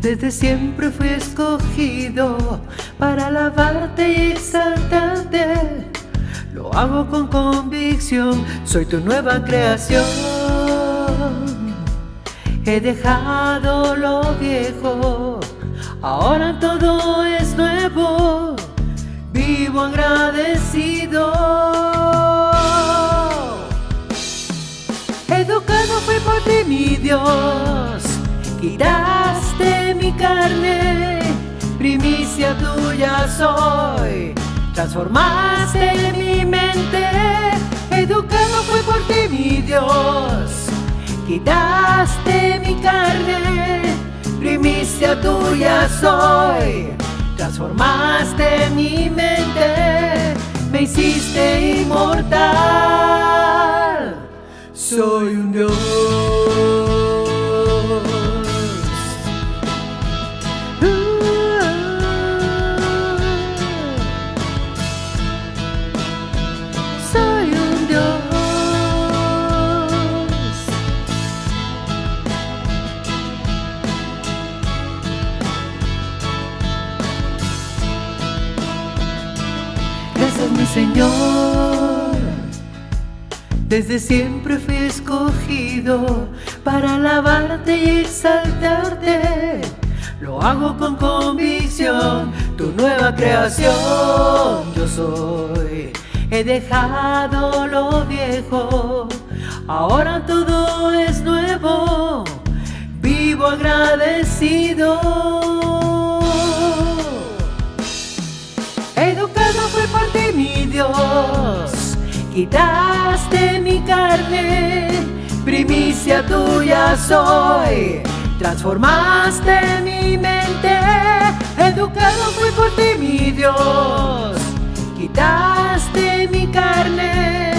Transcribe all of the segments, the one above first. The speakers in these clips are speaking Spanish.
Desde siempre fui escogido para alabarte y exaltarte. Lo hago con convicción, soy tu nueva creación. He dejado lo viejo, ahora todo es nuevo. Vivo agradecido. Educado fui por ti, mi Dios. Quitaste mi carne, primicia tuya soy. Transformaste mi mente. Educado fui por ti, mi Dios. Quitaste mi carne, primicia tuya soy. Transformaste mi mente, me hiciste inmortal. Soy un Dios. Soy un Dios. Gracias, mi Señor. Desde siempre fui escogido para alabarte y exaltarte. Lo hago con convicción, tu nueva creación yo soy. He dejado lo viejo, ahora todo es nuevo. Vivo agradecido. Educado fui por ti, mi Dios. Quitaste mi carne, primicia tuya soy. Transformaste mi mente. Educado fui por ti, mi Dios. Quitaste mi carne,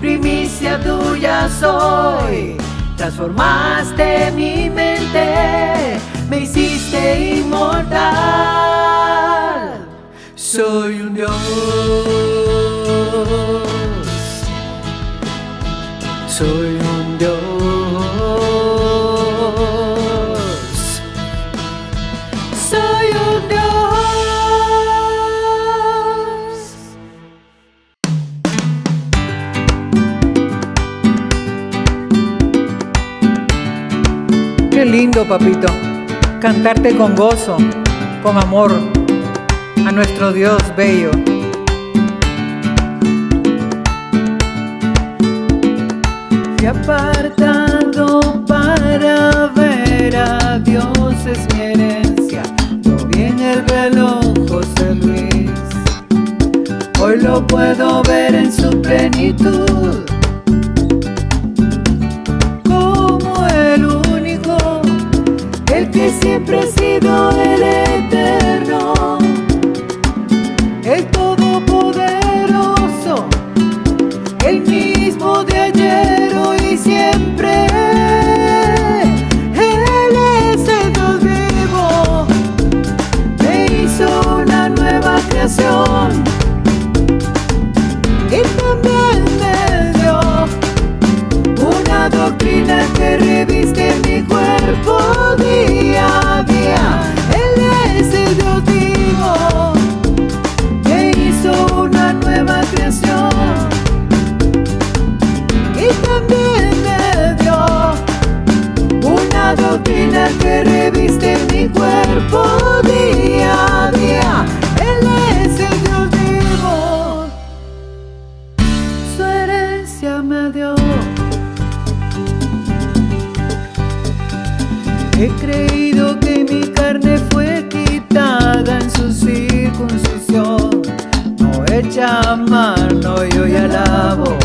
primicia tuya soy. Transformaste mi mente, me hiciste inmortal. Soy un Dios. Soy un Dios. Soy un Dios. Qué lindo, papito, cantarte con gozo, con amor a nuestro Dios bello. Fui apartado para ver a Dios, es mi herencia. Lo vi en el reloj José Luis. Hoy lo puedo ver en su plenitud, como el único, el que siempre ha sido el eterno, el todopoderoso, el mismo de ayer, hoy y siempre. Él es el Dios vivo, me hizo una nueva creación y también me dio una doctrina que reviste mi cuerpo día a día. Él es el Dios vivo, me hizo una nueva creación y también me dio una doctrina que reviste mi cuerpo día a día. Él es el Dios vivo, su herencia me dio. He creído que mi carne fue quitada en su circuncisión, no hecha a mano, y hoy alabo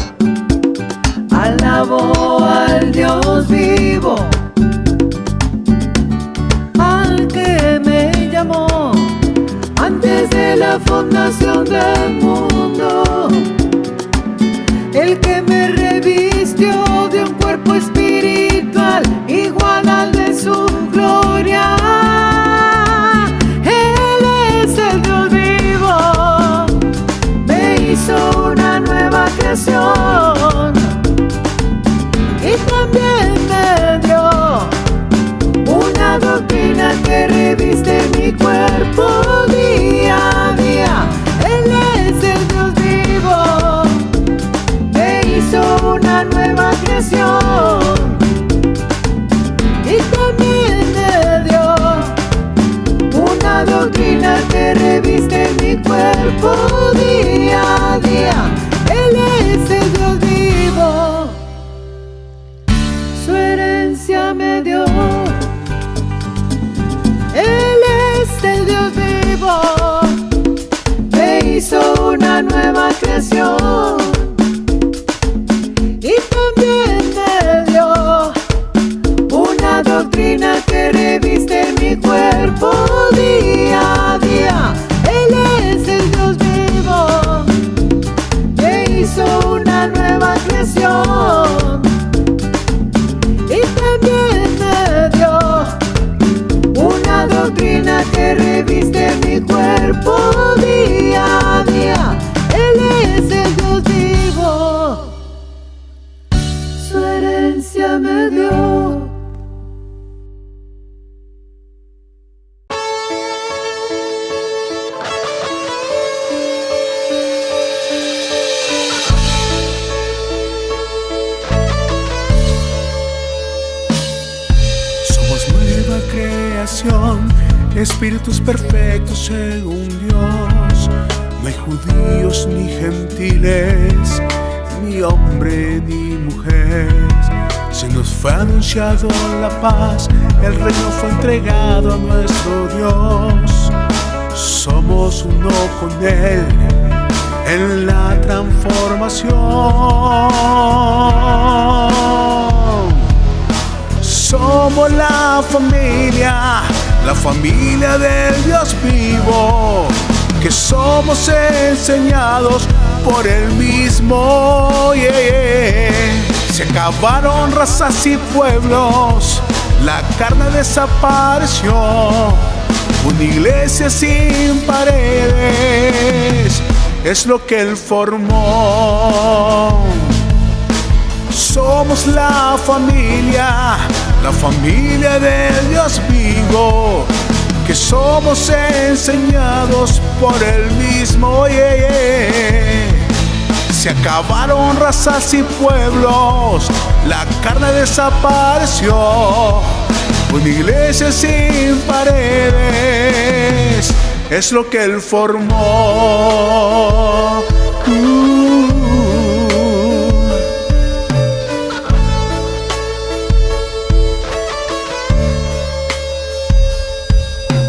al Dios vivo, al que me llamó antes de la fundación del mundo, el que me revistió de un cuerpo espiritual igual al de su gloria. Él es el Dios vivo, me hizo una nueva creación y también me dio una doctrina que creación, espíritus perfectos según Dios. No hay judíos ni gentiles, ni hombre ni mujer. Se nos fue anunciado la paz, el reino fue entregado a nuestro Dios. Somos uno con Él en la transformación. Somos la familia del Dios vivo, que somos enseñados por Él mismo. Se acabaron razas y pueblos, la carne desapareció. Una iglesia sin paredes es lo que Él formó. Somos la familia del Dios vivo, que somos enseñados por Él mismo. Se acabaron razas y pueblos, la carne desapareció. Una iglesia sin paredes es lo que Él formó.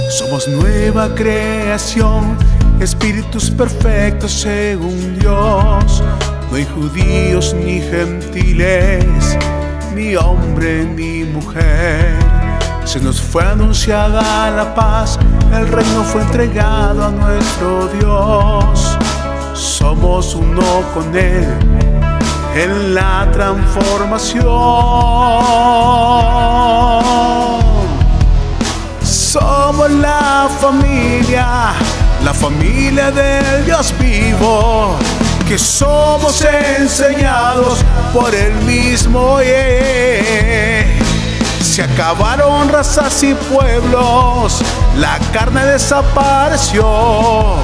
Somos nueva creación, espíritus perfectos según Dios. No hay judíos ni gentiles, ni hombre ni mujer. Se nos fue anunciada la paz, el reino fue entregado a nuestro Dios. Somos uno con Él en la transformación. Somos la familia del Dios vivo, que somos enseñados por Él mismo. Se acabaron razas y pueblos, la carne desapareció.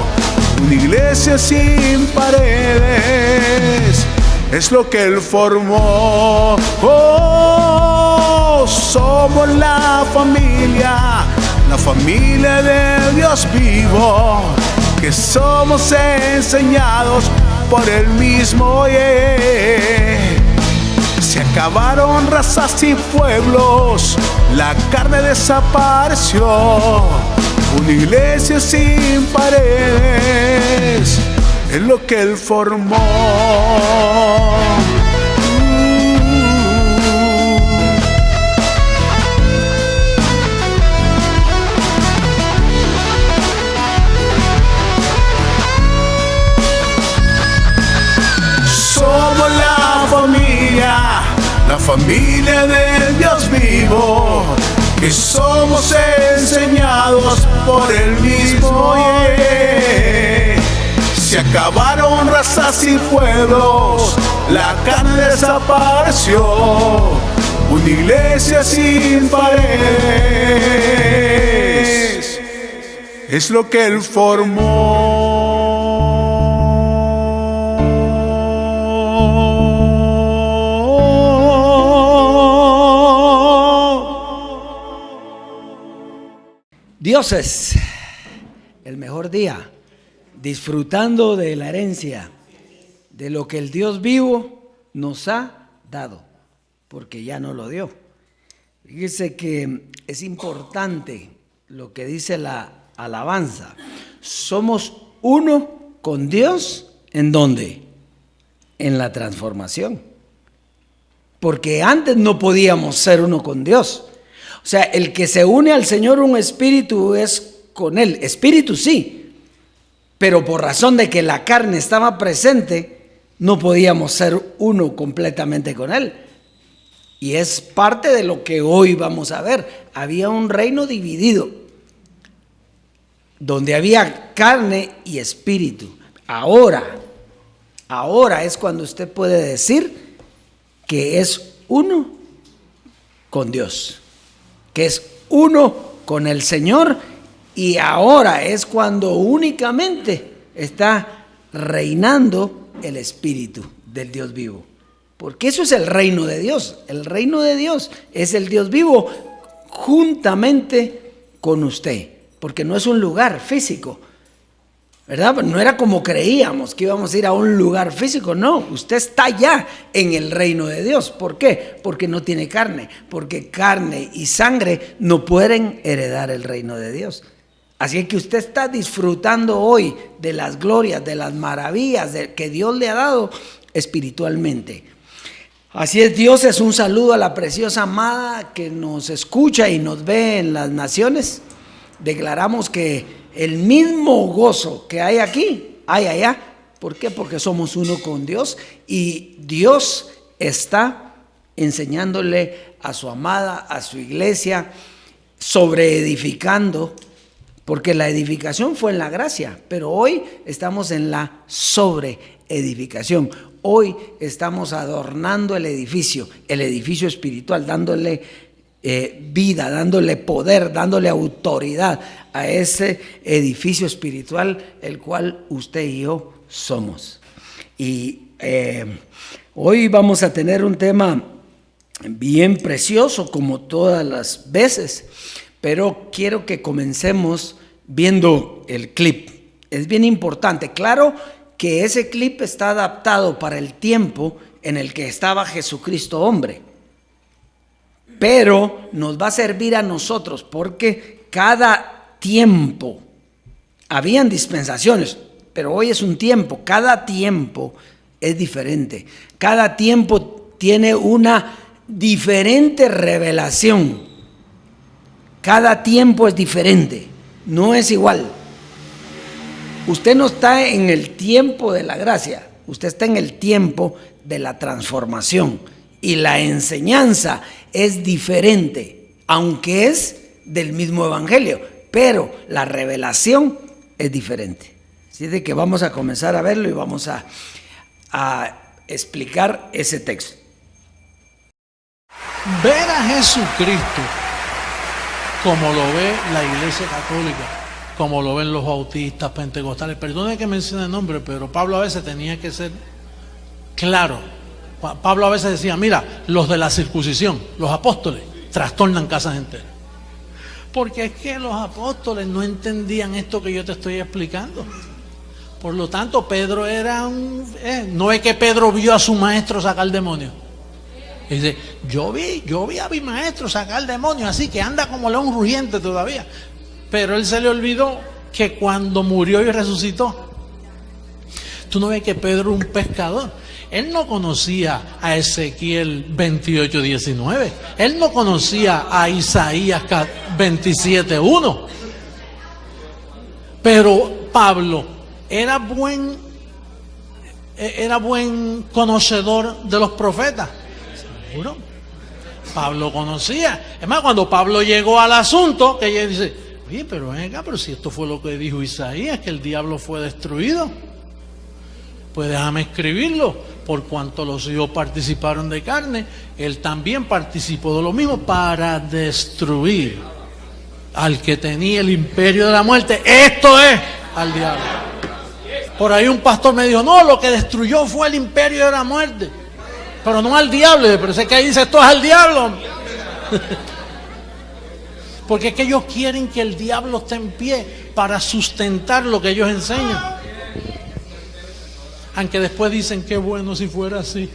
Una iglesia sin paredes es lo que Él formó. Somos la familia del Dios vivo, que somos enseñados por Él mismo. Se acabaron razas y pueblos, la carne desapareció. Una iglesia sin paredes es lo que Él formó. Somos la familia del Dios vivo, que somos enseñados por Él mismo. Se acabaron razas y pueblos, la carne desapareció. Una iglesia sin paredes es lo que Él formó. Dios es el mejor día, disfrutando de la herencia, de lo que el Dios vivo nos ha dado, porque ya no lo dio. Fíjese que es importante lo que dice la alabanza. Somos uno con Dios, ¿en dónde? En la transformación. Porque antes no podíamos ser uno con Dios. O sea, el que se une al Señor, un espíritu, es con Él. Espíritu sí, pero por razón de que la carne estaba presente, no podíamos ser uno completamente con Él. Y es parte de lo que hoy vamos a ver. Había un reino dividido, donde había carne y espíritu. Ahora es cuando usted puede decir que es uno con Dios, que es uno con el Señor, y ahora es cuando únicamente está reinando el Espíritu del Dios vivo. Porque eso es el reino de Dios. El reino de Dios es el Dios vivo juntamente con usted, porque no es un lugar físico, ¿verdad? No era como creíamos que íbamos a ir a un lugar físico. No, usted está ya en el reino de Dios. ¿Por qué? Porque no tiene carne, porque carne y sangre no pueden heredar el reino de Dios. Así que usted está disfrutando hoy de las glorias, de las maravillas que Dios le ha dado espiritualmente. Así es, Dios, es un saludo a la preciosa amada que nos escucha y nos ve en las naciones. Declaramos que el mismo gozo que hay aquí, hay allá. ¿Por qué? Porque somos uno con Dios y Dios está enseñándole a su amada, a su iglesia, sobre edificando, porque la edificación fue en la gracia, pero hoy estamos en la sobreedificación. Hoy estamos adornando el edificio espiritual, dándole vida, dándole poder, dándole autoridad a ese edificio espiritual, el cual usted y yo somos. Y hoy vamos a tener un tema bien precioso, como todas las veces, pero quiero que comencemos viendo el clip. Es bien importante. Claro que ese clip está adaptado para el tiempo en el que estaba Jesucristo hombre, pero nos va a servir a nosotros porque cada tiempo, habían dispensaciones, pero hoy es un tiempo, cada tiempo es diferente, cada tiempo tiene una diferente revelación, cada tiempo es diferente, no es igual. Usted no está en el tiempo de la gracia, usted está en el tiempo de la transformación y la enseñanza es diferente, aunque es del mismo evangelio, pero la revelación es diferente. Así de que vamos a comenzar a verlo y vamos a explicar ese texto. Ver a Jesucristo como lo ve la Iglesia Católica, como lo ven los bautistas, pentecostales. Perdone que mencione el nombre, pero Pablo a veces tenía que ser claro. Pablo a veces decía, mira, los de la circuncisión, los apóstoles, trastornan casas enteras. Porque es que los apóstoles no entendían esto que yo te estoy explicando. Por lo tanto, Pedro era no es que Pedro vio a su maestro sacar demonios. Y dice, yo vi a mi maestro sacar demonios, así que anda como león rugiente todavía. Pero él se le olvidó que cuando murió y resucitó, tú no ves que Pedro era un pescador. Él no conocía a Ezequiel 28:19. Él no conocía a Isaías 27:1. Pero Pablo era buen conocedor de los profetas. ¿Seguro? Pablo conocía. Es más, cuando Pablo llegó al asunto, que ella dice, oye, pero venga, pero si esto fue lo que dijo Isaías, que el diablo fue destruido. Pues déjame escribirlo, por cuanto los hijos participaron de carne, él también participó de lo mismo para destruir al que tenía el imperio de la muerte, esto es, al diablo. Por ahí un pastor me dijo, no, lo que destruyó fue el imperio de la muerte, pero no al diablo. Pero sé que ahí dice, esto es al diablo. Porque es que ellos quieren que el diablo esté en pie para sustentar lo que ellos enseñan. Aunque después dicen, qué bueno si fuera así.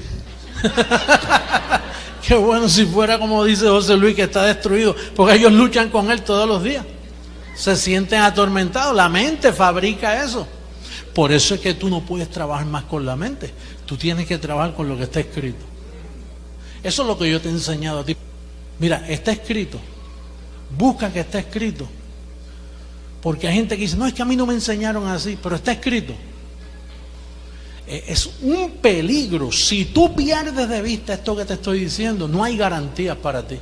Qué bueno si fuera como dice José Luis, que está destruido. Porque ellos luchan con él todos los días. Se sienten atormentados. La mente fabrica eso. Por eso es que tú no puedes trabajar más con la mente. Tú tienes que trabajar con lo que está escrito. Eso es lo que yo te he enseñado a ti. Mira, está escrito. Busca que está escrito. Porque hay gente que dice, no, es que a mí no me enseñaron así, pero está escrito. Es un peligro. Si tú pierdes de vista esto que te estoy diciendo, no hay garantías para ti.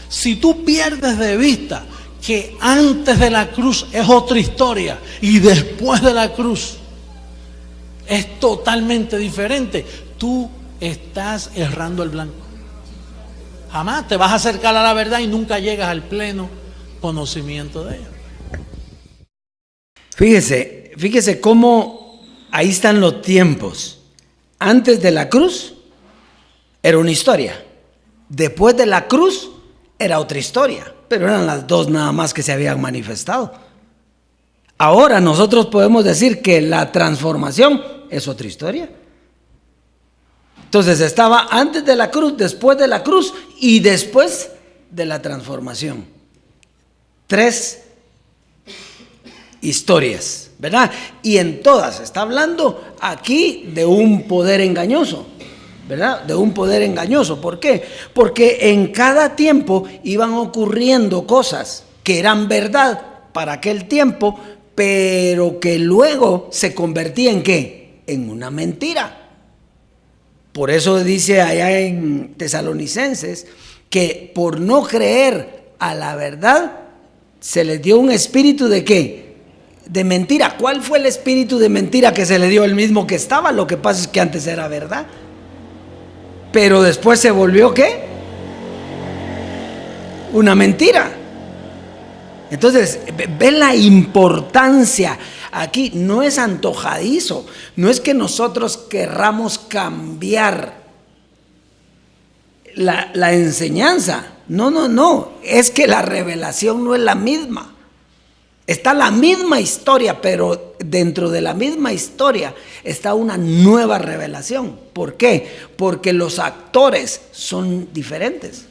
Si tú pierdes de vista que antes de la cruz es otra historia y después de la cruz es totalmente diferente, tú estás errando el blanco. Jamás te vas a acercar a la verdad y nunca llegas al pleno conocimiento de ella. Fíjese cómo ahí están los tiempos. Antes de la cruz era una historia. Después de la cruz era otra historia. pero eran las dos nada más que se habían manifestado. Ahora nosotros podemos decir que la transformación es otra historia. Entonces estaba antes de la cruz, después de la cruz y después de la transformación. 3 historias, ¿verdad? Y en todas está hablando aquí de un poder engañoso, ¿verdad? De un poder engañoso. ¿Por qué? Porque en cada tiempo iban ocurriendo cosas que eran verdad para aquel tiempo, pero que luego se convertía en ¿qué? En una mentira. Por eso dice allá en Tesalonicenses que por no creer a la verdad se les dio un espíritu de ¿qué? De mentira. ¿Cuál fue el espíritu de mentira que se le dio? El mismo que estaba. Lo que pasa es que antes era verdad, pero después se volvió ¿qué? Una mentira. Entonces, ve la importancia. Aquí no es antojadizo, no es que nosotros querramos cambiar la enseñanza. No, es que la revelación no es la misma. Está la misma historia, pero dentro de la misma historia está una nueva revelación. ¿Por qué? Porque los actores son diferentes.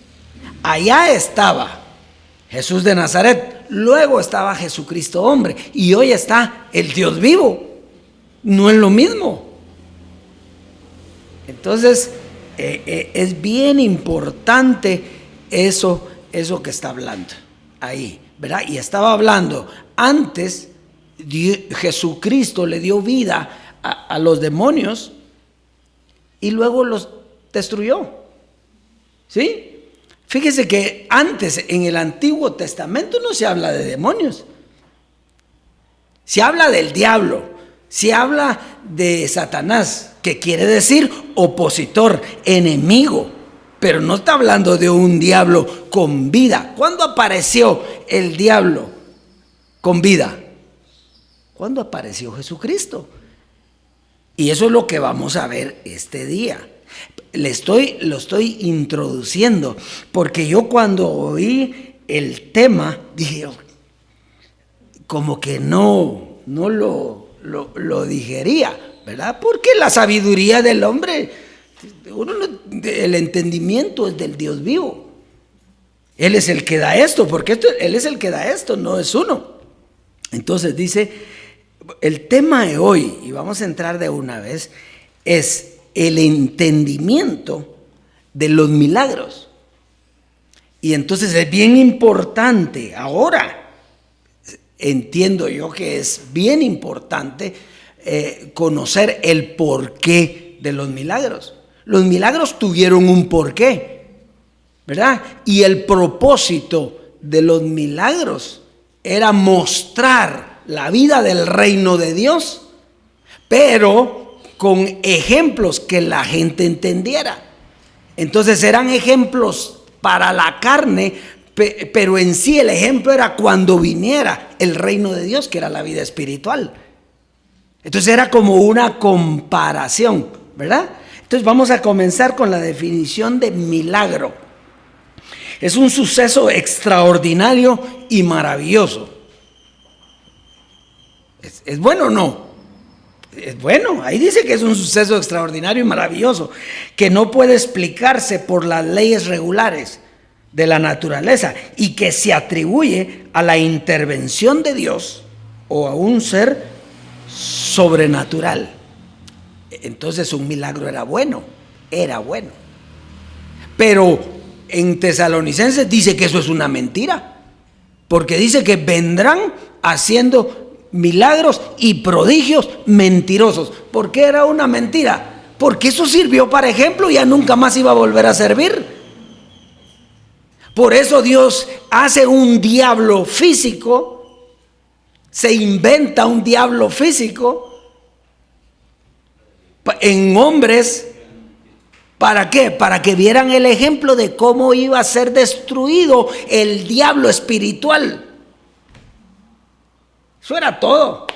Allá estaba Jesús de Nazaret, luego estaba Jesucristo hombre y hoy está el Dios vivo. No es lo mismo. Entonces es bien importante eso que está hablando ahí, ¿verdad? Y estaba hablando antes, Jesucristo le dio vida a los demonios y luego los destruyó, ¿sí? Fíjese que antes en el Antiguo Testamento no se habla de demonios. Se habla del diablo, se habla de Satanás, que quiere decir opositor, enemigo, pero no está hablando de un diablo con vida. ¿Cuándo apareció el diablo con vida? ¿Cuándo apareció Jesucristo? Y eso es lo que vamos a ver este día. Lo estoy introduciendo porque yo cuando oí el tema dije, como que no lo digería, ¿verdad? Porque la sabiduría del hombre, el entendimiento es del Dios vivo. Él es el que da esto, porque Él es el que da esto, no es uno. Entonces dice, el tema de hoy, y vamos a entrar de una vez, es el entendimiento de los milagros. Y entonces es bien importante, ahora entiendo yo que es bien importante conocer el porqué de los milagros. Los milagros tuvieron un porqué, ¿verdad? Y el propósito de los milagros era mostrar la vida del reino de Dios, pero con ejemplos que la gente entendiera. Entonces eran ejemplos para la carne, pero en sí el ejemplo era cuando viniera el reino de Dios, que era la vida espiritual. Entonces era como una comparación, ¿verdad? Entonces vamos a comenzar con la definición de milagro. Es un suceso extraordinario y maravilloso. ¿Es bueno o no? Es bueno, ahí dice que es un suceso extraordinario y maravilloso, que no puede explicarse por las leyes regulares de la naturaleza y que se atribuye a la intervención de Dios o a un ser sobrenatural. Entonces un milagro era bueno. Pero en Tesalonicenses dice que eso es una mentira, porque dice que vendrán haciendo milagros y prodigios mentirosos. ¿Por qué era una mentira? Porque eso sirvió para ejemplo y ya nunca más iba a volver a servir. Por eso Dios hace un diablo físico, se inventa un diablo físico en hombres. ¿Para qué? Para que vieran el ejemplo de cómo iba a ser destruido el diablo espiritual. Eso era todo.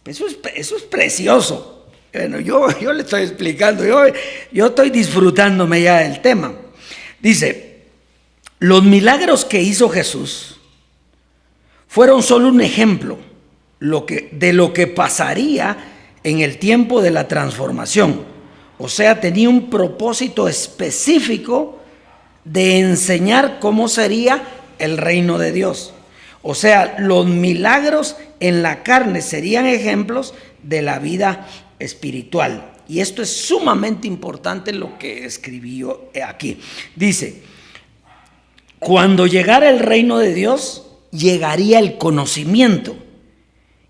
Eso es precioso. Bueno, yo le estoy explicando, yo estoy disfrutándome ya del tema. Dice, Los milagros que hizo Jesús fueron solo un ejemplo de lo que pasaría en el tiempo de la transformación. O sea, tenía un propósito específico de enseñar cómo sería el reino de Dios. O sea, los milagros en la carne serían ejemplos de la vida espiritual. Y esto es sumamente importante lo que escribió aquí. Dice, cuando llegara el reino de Dios, llegaría el conocimiento.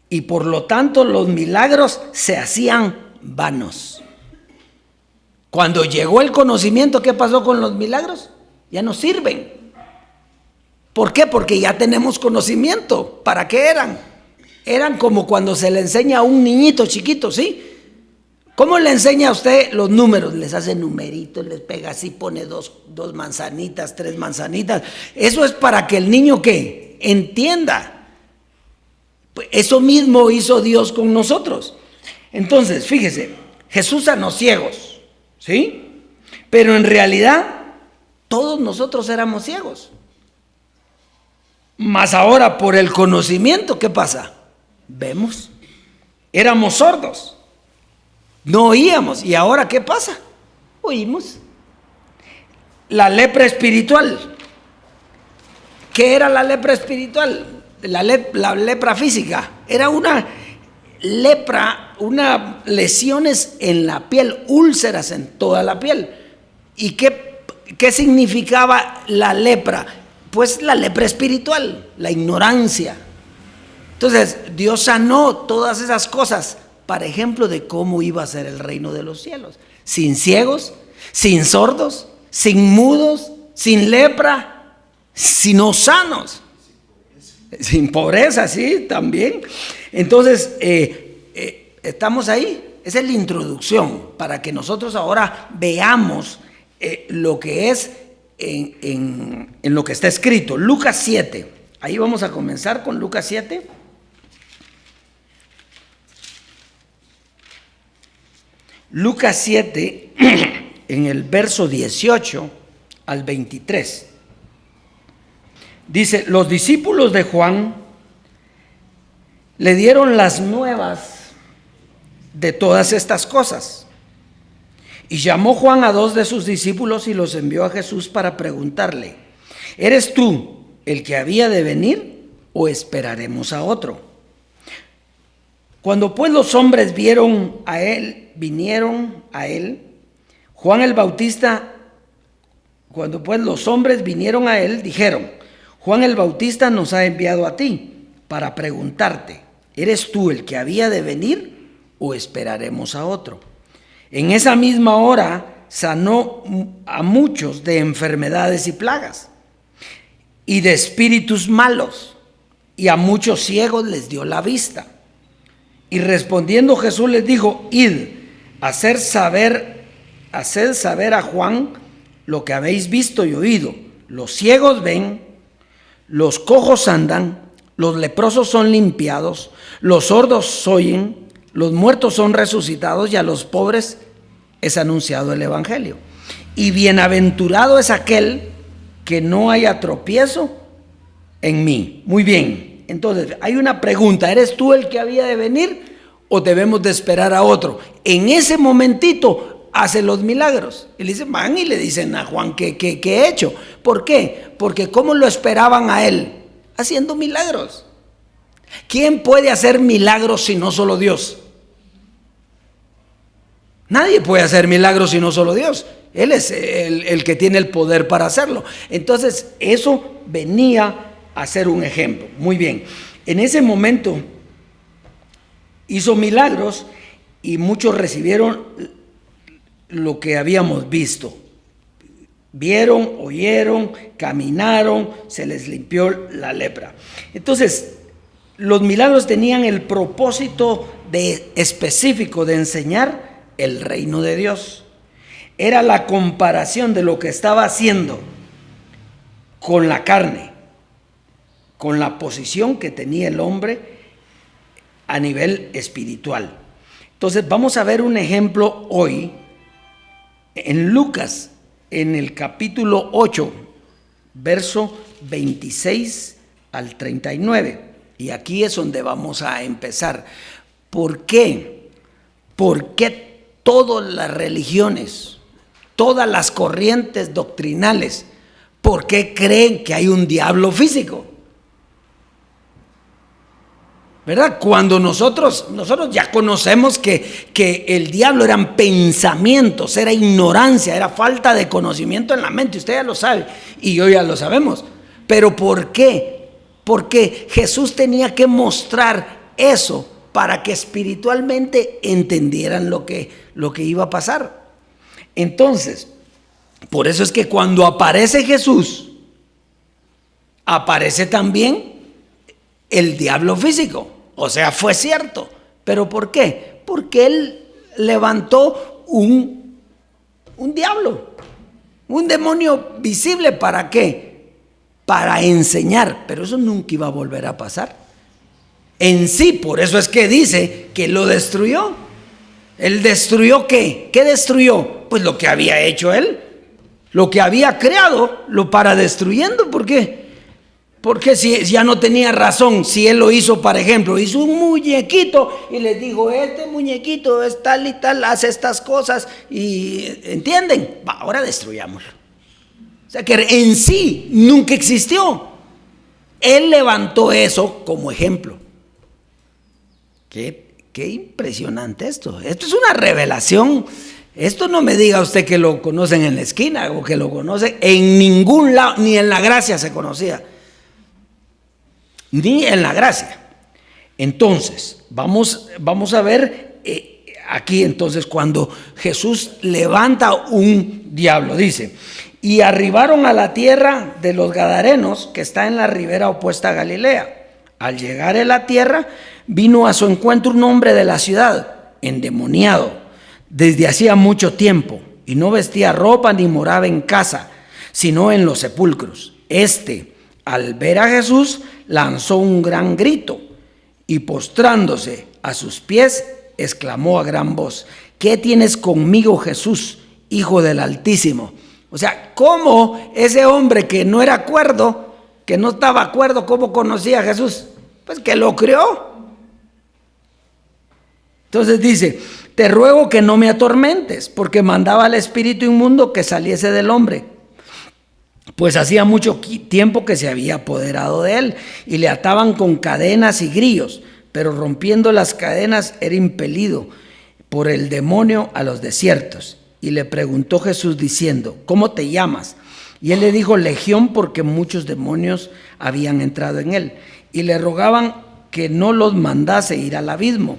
Y por lo tanto los milagros se hacían vanos. Cuando llegó el conocimiento, ¿qué pasó con los milagros? Ya no sirven. ¿Por qué? Porque ya tenemos conocimiento. ¿Para qué eran? Eran como cuando se le enseña a un niñito chiquito, ¿sí? ¿Cómo le enseña a usted los números? Les hace numeritos, les pega así, pone dos manzanitas, 3 manzanitas. Eso es para que el niño, ¿qué? Entienda. Eso mismo hizo Dios con nosotros. Entonces, fíjese, Jesús sanó ciegos, ¿sí? Pero en realidad, todos nosotros éramos ciegos. Mas ahora, por el conocimiento, ¿qué pasa? Vemos. Éramos sordos. No oíamos. ¿Y ahora qué pasa? Oímos. La lepra espiritual. ¿Qué era la lepra espiritual? La lepra física. Era una lepra, lesiones en la piel, úlceras en toda la piel. ¿Y qué significaba la lepra? Pues la lepra espiritual, la ignorancia. Entonces, Dios sanó todas esas cosas para ejemplo de cómo iba a ser el reino de los cielos. Sin ciegos, sin sordos, sin mudos, sin lepra, sino sanos. Sin pobreza, sí, también. Entonces, estamos ahí. Esa es la introducción para que nosotros ahora veamos lo que es en lo que está escrito. Lucas 7. Ahí vamos a comenzar con Lucas 7. Lucas 7, en el verso 18 al 23. Dice, los discípulos de Juan le dieron las nuevas de todas estas cosas. Y llamó Juan a 2 de sus discípulos y los envió a Jesús para preguntarle, ¿eres tú el que había de venir o esperaremos a otro? Cuando pues los hombres vinieron a él, Juan el Bautista, cuando pues los hombres vinieron a él, dijeron, Juan el Bautista nos ha enviado a ti para preguntarte, ¿eres tú el que había de venir o esperaremos a otro? En esa misma hora sanó a muchos de enfermedades y plagas y de espíritus malos, y a muchos ciegos les dio la vista. Y respondiendo Jesús les dijo, id, haced saber a Juan lo que habéis visto y oído. Los ciegos ven, los cojos andan, los leprosos son limpiados, los sordos oyen, los muertos son resucitados y a los pobres es anunciado el evangelio. Y bienaventurado es aquel que no haya tropiezo en mí. Muy bien. Entonces, hay una pregunta, ¿eres tú el que había de venir o debemos de esperar a otro? En ese momentito hace los milagros. Y le dicen, van y le dicen a Juan, ¿qué he hecho? ¿Por qué? Porque ¿cómo lo esperaban a él? Haciendo milagros. ¿Quién puede hacer milagros si no solo Dios? Nadie puede hacer milagros si no solo Dios. Él es el que tiene el poder para hacerlo. Entonces, eso venía a ser un ejemplo. Muy bien. En ese momento hizo milagros y muchos recibieron lo que habíamos visto. Vieron, oyeron, caminaron, se les limpió la lepra. Entonces, los milagros tenían el propósito específico de enseñar el reino de Dios. Era la comparación de lo que estaba haciendo con la carne, con la posición que tenía el hombre a nivel espiritual. Entonces vamos a ver un ejemplo hoy en Lucas, en el capítulo 8, verso 26 al 39. Y aquí es donde vamos a empezar. ¿Por qué? ¿Por qué todas las religiones, todas las corrientes doctrinales, por qué creen que hay un diablo físico? ¿Verdad? Cuando nosotros ya conocemos que el diablo eran pensamientos, era ignorancia, era falta de conocimiento en la mente. Usted ya lo sabe y yo ya lo sabemos. Pero ¿por qué? Porque Jesús tenía que mostrar eso para que espiritualmente entendieran lo que iba a pasar. Entonces, por eso es que cuando aparece Jesús, aparece también el diablo físico. O sea, fue cierto. ¿Pero por qué? Porque él levantó un diablo, un demonio visible. ¿Para qué? Para enseñar. Pero eso nunca iba a volver a pasar. En sí, por eso es que dice que lo destruyó. ¿Él destruyó qué? ¿Qué destruyó? Pues lo que había hecho él. Lo que había creado, lo para destruyendo. ¿Por qué? Porque si ya no tenía razón, si él lo hizo, por ejemplo, hizo un muñequito y les dijo, este muñequito es tal y tal, hace estas cosas, y ¿entienden? Ahora destruyámoslo. O sea que en sí nunca existió. Él levantó eso como ejemplo. Qué impresionante esto. Esto es una revelación. Esto no me diga usted que lo conocen en la esquina o que lo conocen en ningún lado, ni en la gracia se conocía. Ni en la gracia. Entonces, vamos a ver aquí entonces cuando Jesús levanta un diablo, dice, y arribaron a la tierra de los Gadarenos, que está en la ribera opuesta a Galilea. Al llegar a la tierra, vino a su encuentro un hombre de la ciudad, endemoniado, desde hacía mucho tiempo, y no vestía ropa ni moraba en casa, sino en los sepulcros. Al ver a Jesús, lanzó un gran grito y postrándose a sus pies, exclamó a gran voz, ¿qué tienes conmigo, Jesús, Hijo del Altísimo? O sea, ¿cómo ese hombre que no era cuerdo, que no estaba cuerdo, cómo conocía a Jesús? Pues que lo crió. Entonces dice, te ruego que no me atormentes, porque mandaba al espíritu inmundo que saliese del hombre, pues hacía mucho tiempo que se había apoderado de él, y le ataban con cadenas y grillos, pero rompiendo las cadenas era impelido por el demonio a los desiertos. Y le preguntó Jesús diciendo, ¿cómo te llamas? Y él le dijo, Legión, porque muchos demonios habían entrado en él, y le rogaban que no los mandase ir al abismo.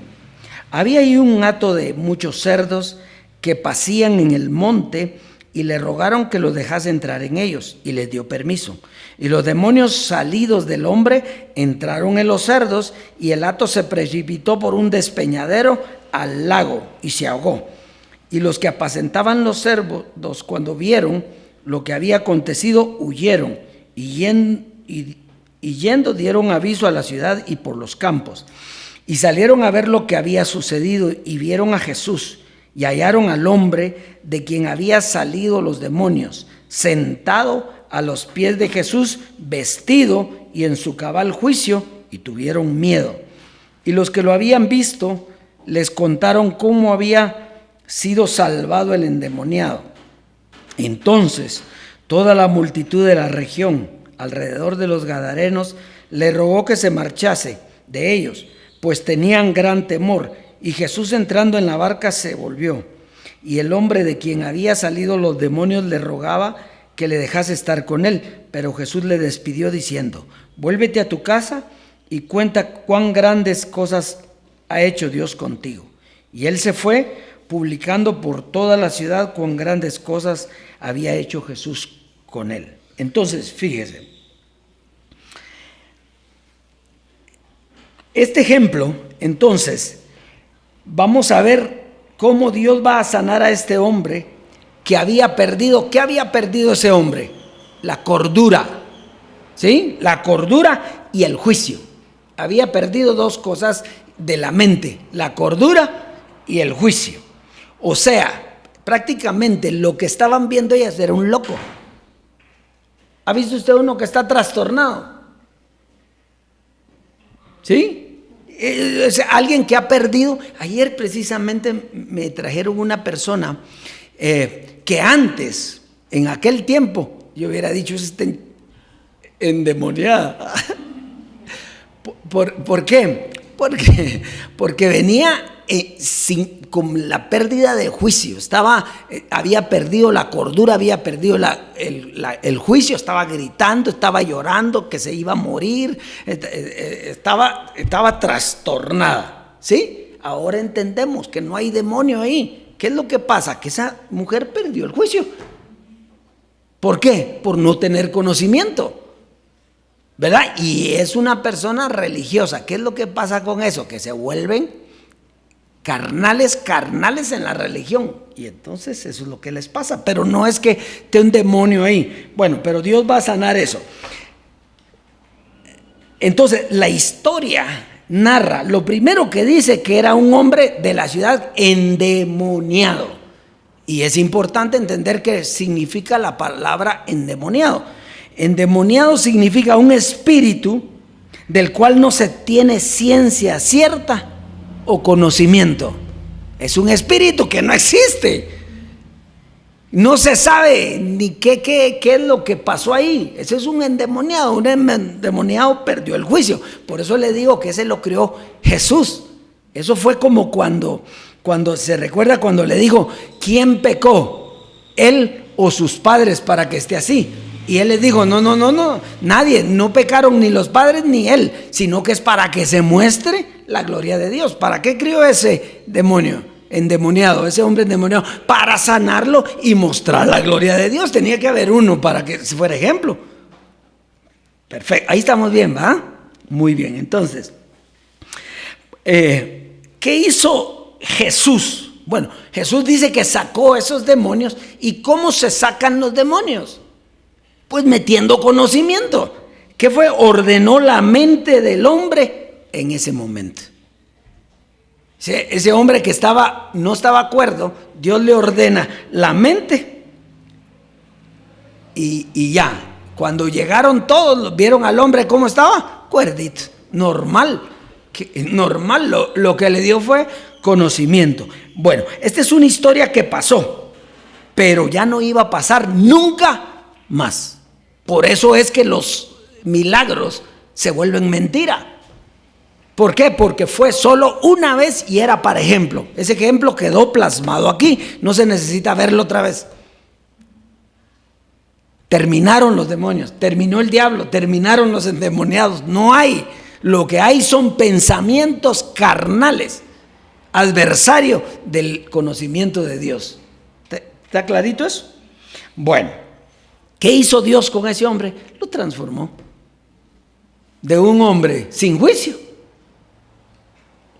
Había ahí un hato de muchos cerdos que pacían en el monte, y le rogaron que los dejase entrar en ellos, y les dio permiso. Y los demonios salidos del hombre entraron en los cerdos, y el hato se precipitó por un despeñadero al lago y se ahogó. Y los que apacentaban los cerdos, cuando vieron lo que había acontecido, huyeron, y yendo dieron aviso a la ciudad y por los campos. Y salieron a ver lo que había sucedido, y vieron a Jesús, y hallaron al hombre de quien había salido los demonios, sentado a los pies de Jesús, vestido y en su cabal juicio, y tuvieron miedo. Y los que lo habían visto les contaron cómo había sido salvado el endemoniado. Entonces toda la multitud de la región alrededor de los Gadarenos le rogó que se marchase de ellos, pues tenían gran temor. Y Jesús, entrando en la barca, se volvió, y el hombre de quien había salido los demonios le rogaba que le dejase estar con él, pero Jesús le despidió diciendo, vuélvete a tu casa y cuenta cuán grandes cosas ha hecho Dios contigo. Y él se fue, publicando por toda la ciudad cuán grandes cosas había hecho Jesús con él. Entonces, fíjese, este ejemplo, entonces, vamos a ver cómo Dios va a sanar a este hombre que había perdido. ¿Qué había perdido ese hombre? La cordura, ¿sí? La cordura y el juicio. Había perdido dos cosas de la mente, la cordura y el juicio. O sea, prácticamente lo que estaban viendo ellas era un loco. ¿Ha visto usted uno que está trastornado? ¿Sí? Es alguien que ha perdido. Ayer precisamente me trajeron una persona que antes, en aquel tiempo, yo hubiera dicho, es endemoniada. ¿Por qué? Porque venía con la pérdida de juicio, había perdido la cordura, había perdido el juicio, estaba gritando, estaba llorando que se iba a morir, estaba trastornada, ¿sí? Ahora entendemos que no hay demonio ahí. ¿Qué es lo que pasa? Que esa mujer perdió el juicio. ¿Por qué? Por no tener conocimiento, ¿verdad? Y es una persona religiosa. ¿Qué es lo que pasa con eso? Que se vuelven carnales en la religión. Y entonces eso es lo que les pasa. Pero no es que esté un demonio ahí. Bueno, pero Dios va a sanar eso. Entonces, la historia narra, lo primero que dice que era un hombre de la ciudad endemoniado. Y es importante entender qué significa la palabra endemoniado. Endemoniado significa un espíritu del cual no se tiene ciencia cierta o conocimiento. Es un espíritu que no existe. No se sabe ni qué es lo que pasó ahí. Ese es un endemoniado. Un endemoniado perdió el juicio. Por eso le digo que ese lo creó Jesús. Eso fue como cuando se recuerda cuando le dijo, ¿quién pecó? ¿Él o sus padres para que esté así? Y él les dijo, no, nadie, no pecaron ni los padres ni él, sino que es para que se muestre la gloria de Dios. ¿Para qué crió ese demonio endemoniado, ese hombre endemoniado? Para sanarlo y mostrar la gloria de Dios. Tenía que haber uno para que fuera ejemplo. Perfecto, ahí estamos bien, ¿va? Muy bien, entonces, ¿qué hizo Jesús? Bueno, Jesús dice que sacó esos demonios. ¿Y cómo se sacan los demonios? Pues metiendo conocimiento. ¿Qué fue? Ordenó la mente del hombre en ese momento. Ese hombre que no estaba acuerdo, Dios le ordena la mente y ya. Cuando llegaron todos, vieron al hombre cómo estaba, cuerdito, normal. Lo que le dio fue conocimiento. Bueno, esta es una historia que pasó, pero ya no iba a pasar nunca más. Por eso es que los milagros se vuelven mentira. ¿Por qué? Porque fue solo una vez y era para ejemplo. Ese ejemplo quedó plasmado aquí, no se necesita verlo otra vez. Terminaron los demonios, terminó el diablo, terminaron los endemoniados. No hay, lo que hay son pensamientos carnales, adversario del conocimiento de Dios. ¿Está clarito eso? Bueno, ¿qué hizo Dios con ese hombre? Lo transformó de un hombre sin juicio,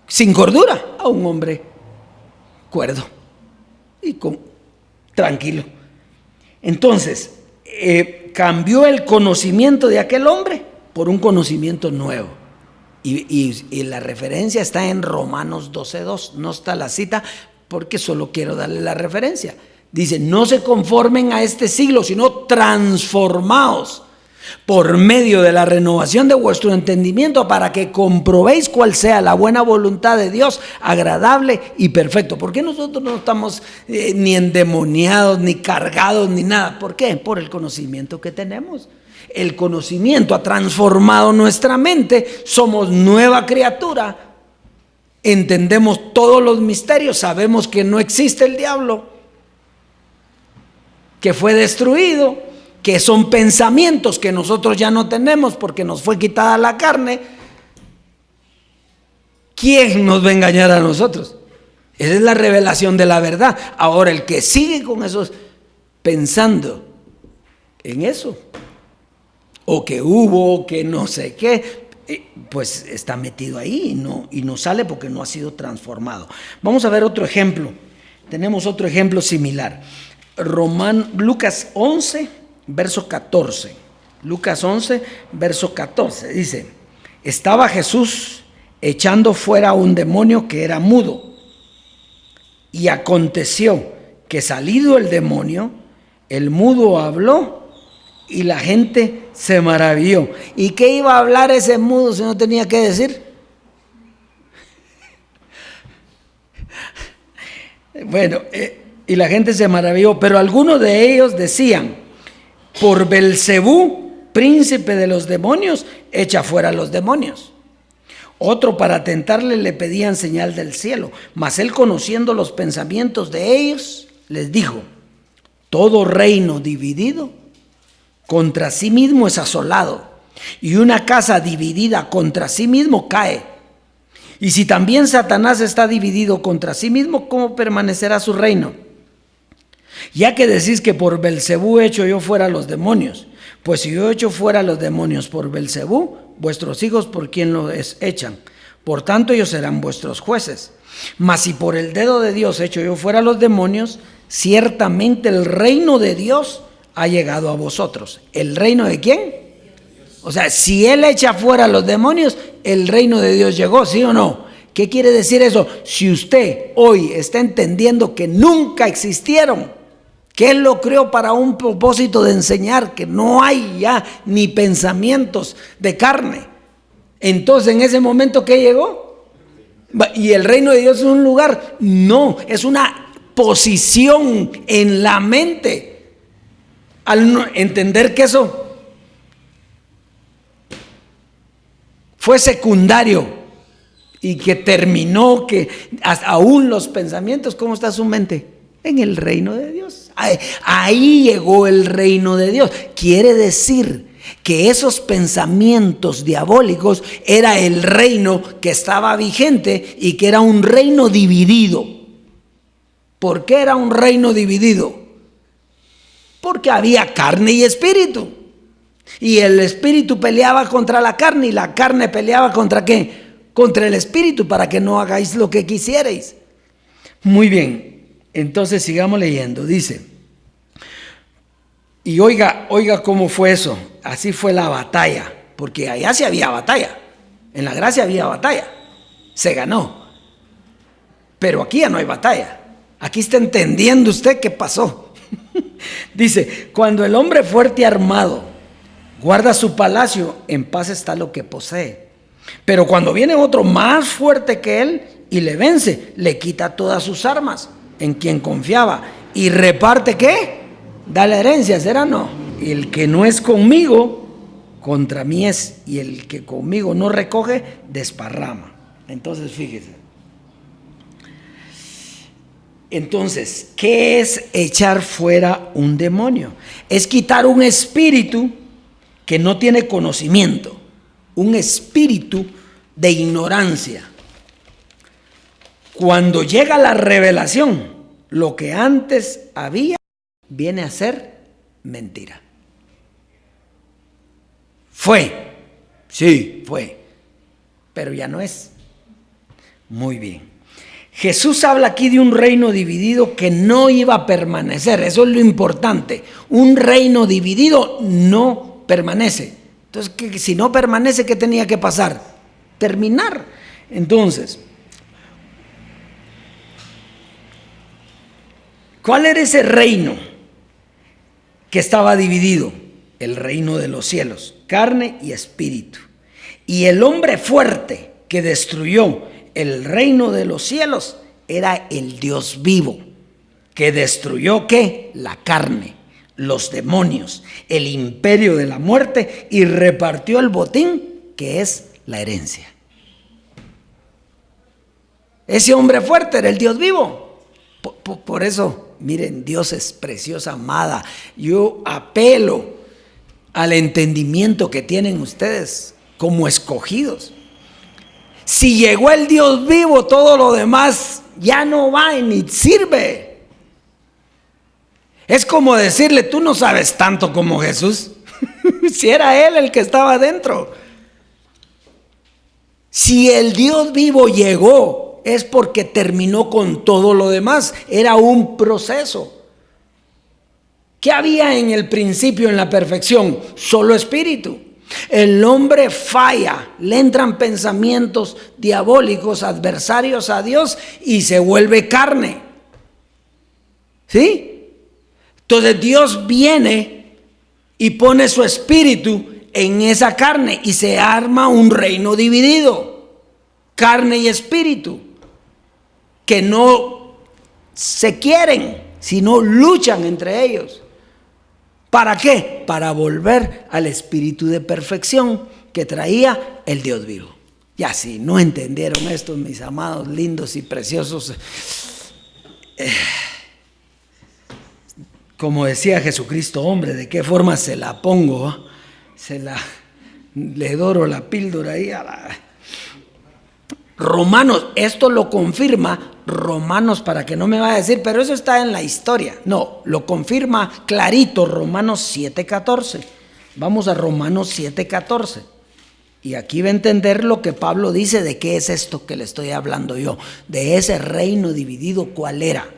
sin cordura, a un hombre cuerdo y tranquilo. Entonces, cambió el conocimiento de aquel hombre por un conocimiento nuevo. Y la referencia está en Romanos 12:2. No está la cita porque solo quiero darle la referencia. Dice, no se conformen a este siglo, sino transformaos por medio de la renovación de vuestro entendimiento para que comprobéis cuál sea la buena voluntad de Dios, agradable y perfecto. ¿Por qué nosotros no estamos ni endemoniados, ni cargados, ni nada? ¿Por qué? Por el conocimiento que tenemos. El conocimiento ha transformado nuestra mente, somos nueva criatura, entendemos todos los misterios, sabemos que no existe el diablo, que fue destruido, que son pensamientos que nosotros ya no tenemos porque nos fue quitada la carne. ¿Quién nos va a engañar a nosotros? Esa es la revelación de la verdad. Ahora, el que sigue con esos pensando en eso, o que hubo, que no sé qué, pues está metido ahí y no sale porque no ha sido transformado. Vamos a ver otro ejemplo. Tenemos otro ejemplo similar. Lucas 11, verso 14. Lucas 11, verso 14. Dice, estaba Jesús echando fuera un demonio que era mudo. Y aconteció que salido el demonio, el mudo habló Y la gente se maravilló. ¿Y qué iba a hablar ese mudo si no tenía que decir? Bueno, y la gente se maravilló, pero algunos de ellos decían: por Belcebú, príncipe de los demonios, echa fuera a los demonios. Otro, para tentarle, le pedían señal del cielo, mas él, conociendo los pensamientos de ellos, les dijo: todo reino dividido contra sí mismo es asolado, y una casa dividida contra sí mismo cae. Y si también Satanás está dividido contra sí mismo, ¿cómo permanecerá su reino? Ya que decís que por Belcebú echo yo fuera a los demonios, pues si yo echo fuera a los demonios por Belcebú, vuestros hijos por quién los echan, por tanto ellos serán vuestros jueces. Mas si por el dedo de Dios echo yo fuera a los demonios, ciertamente el reino de Dios ha llegado a vosotros. ¿El reino de quién? O sea, si él echa fuera a los demonios, el reino de Dios llegó, ¿sí o no? ¿Qué quiere decir eso? Si usted hoy está entendiendo que nunca existieron, que él lo creó para un propósito de enseñar, que no hay ya ni pensamientos de carne, entonces en ese momento, ¿qué llegó? ¿Y el reino de Dios es un lugar? No, es una posición en la mente. Al entender que eso fue secundario y que terminó, que aún los pensamientos, ¿cómo está su mente? En el reino de Dios. Ahí llegó el reino de Dios. Quiere decir que esos pensamientos diabólicos era el reino que estaba vigente y que era un reino dividido. ¿Por qué era un reino dividido? Porque había carne y espíritu. Y el espíritu peleaba contra la carne y la carne peleaba ¿contra qué? Contra el espíritu, para que no hagáis lo que quisierais. Muy bien, entonces sigamos leyendo. Dice, y oiga cómo fue eso. Así fue la batalla, porque allá sí había batalla. En la gracia había batalla, se ganó. Pero aquí ya no hay batalla. Aquí está entendiendo usted qué pasó. Dice, cuando el hombre fuerte y armado guarda su palacio, en paz está lo que posee. Pero cuando viene otro más fuerte que él y le vence, le quita todas sus armas, en quien confiaba, y reparte ¿qué? Da la herencia, ¿será no? Y el que no es conmigo, contra mí es, y el que conmigo no recoge, desparrama. Entonces fíjese. Entonces, ¿qué es echar fuera un demonio? Es quitar un espíritu que no tiene conocimiento, un espíritu de ignorancia. Cuando llega la revelación, lo que antes había viene a ser mentira. Fue, sí, fue, pero ya no es. Muy bien. Jesús habla aquí de un reino dividido que no iba a permanecer. Eso es lo importante. Un reino dividido no permanece. Entonces, si no permanece, ¿qué tenía que pasar? Terminar. Entonces, ¿cuál era ese reino que estaba dividido? El reino de los cielos, carne y espíritu. Y el hombre fuerte que destruyó el reino de los cielos era el Dios vivo, que destruyó ¿qué? La carne, los demonios, el imperio de la muerte, y repartió el botín, que es la herencia. Ese hombre fuerte era el Dios vivo. Por eso, miren, Dios es preciosa, amada. Yo apelo al entendimiento que tienen ustedes como escogidos. Si llegó el Dios vivo, todo lo demás ya no va ni sirve. Es como decirle, tú no sabes tanto como Jesús. Si era Él el que estaba adentro. Si el Dios vivo llegó, es porque terminó con todo lo demás. Era un proceso. ¿Qué había en el principio, en la perfección? Solo espíritu. El hombre falla, le entran pensamientos diabólicos, adversarios a Dios, y se vuelve carne. ¿Sí? Entonces Dios viene y pone su espíritu en esa carne y se arma un reino dividido, carne y espíritu, que no se quieren, sino luchan entre ellos. ¿Para qué? Para volver al espíritu de perfección que traía el Dios vivo. Ya si no entendieron esto, mis amados, lindos y preciosos, como decía Jesucristo, hombre, ¿de qué forma se la pongo? Le doro la píldora ahí a la... Romanos, esto lo confirma Romanos, para que no me vaya a decir, pero eso está en la historia. No, lo confirma clarito Romanos 7:14. Vamos a Romanos 7:14. Y aquí va a entender lo que Pablo dice de qué es esto que le estoy hablando yo, de ese reino dividido, ¿cuál era?